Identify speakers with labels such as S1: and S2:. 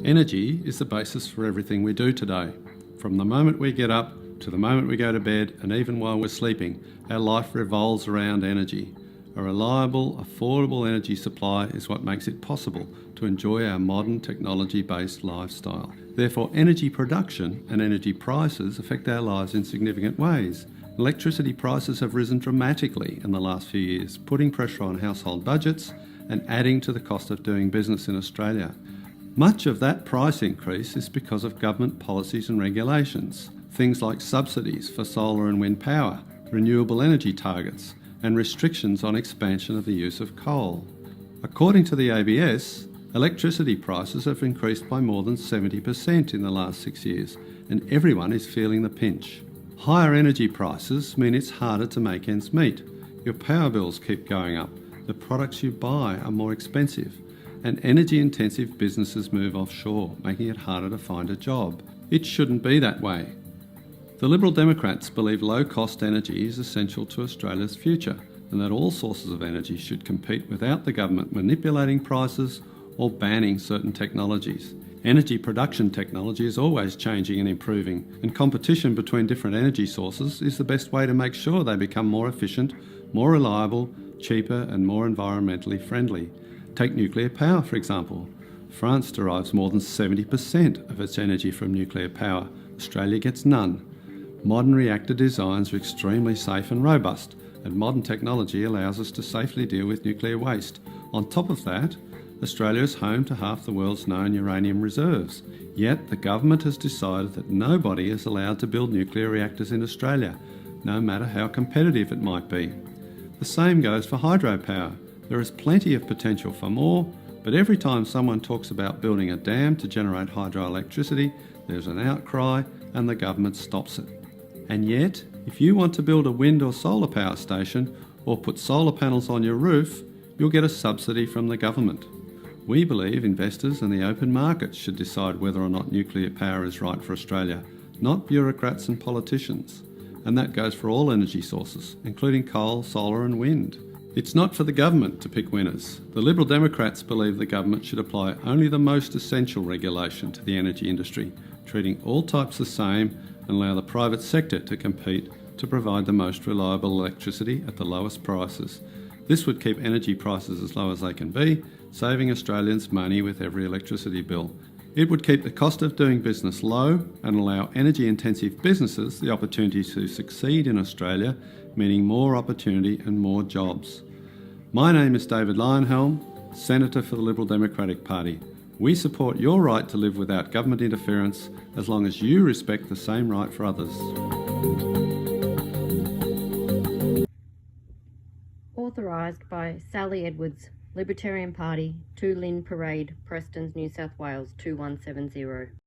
S1: Energy is the basis for everything we do today. From the moment we get up to the moment we go to bed, and even while we're sleeping, our life revolves around energy. A reliable, affordable energy supply is what makes it possible to enjoy our modern technology-based lifestyle. Therefore, energy production and energy prices affect our lives in significant ways. Electricity prices have risen dramatically in the last few years, putting pressure on household budgets and adding to the cost of doing business in Australia. Much of that price increase is because of government policies and regulations, things like subsidies for solar and wind power, renewable energy targets, and restrictions on expansion of the use of coal. According to the ABS, electricity prices have increased by more than 70% in the last 6 years, and everyone is feeling the pinch. Higher energy prices mean it's harder to make ends meet. Your power bills keep going up, the products you buy are more expensive, and energy-intensive businesses move offshore, making it harder to find a job. It shouldn't be that way. The Liberal Democrats believe low-cost energy is essential to Australia's future, and that all sources of energy should compete without the government manipulating prices or banning certain technologies. Energy production technology is always changing and improving, and competition between different energy sources is the best way to make sure they become more efficient, more reliable, cheaper and more environmentally friendly. Take nuclear power, for example. France derives more than 70% of its energy from nuclear power. Australia gets none. Modern reactor designs are extremely safe and robust, and modern technology allows us to safely deal with nuclear waste. On top of that, Australia is home to half the world's known uranium reserves. Yet the government has decided that nobody is allowed to build nuclear reactors in Australia, no matter how competitive it might be. The same goes for hydropower. There is plenty of potential for more, but every time someone talks about building a dam to generate hydroelectricity, there's an outcry and the government stops it. And yet, if you want to build a wind or solar power station or put solar panels on your roof, you'll get a subsidy from the government. We believe investors and the open market should decide whether or not nuclear power is right for Australia, not bureaucrats and politicians. And that goes for all energy sources, including coal, solar and wind. It's not for the government to pick winners. The Liberal Democrats believe the government should apply only the most essential regulation to the energy industry, treating all types the same and allow the private sector to compete to provide the most reliable electricity at the lowest prices. This would keep energy prices as low as they can be, saving Australians money with every electricity bill. It would keep the cost of doing business low and allow energy-intensive businesses the opportunity to succeed in Australia, meaning more opportunity and more jobs. My name is David Leyonhjelm, Senator for the Liberal Democratic Party. We support your right to live without government interference as long as you respect the same right for others.
S2: Authorised by Sally Edwards, Libertarian Party, 2 Lynn Parade, Prestons, New South Wales 2170.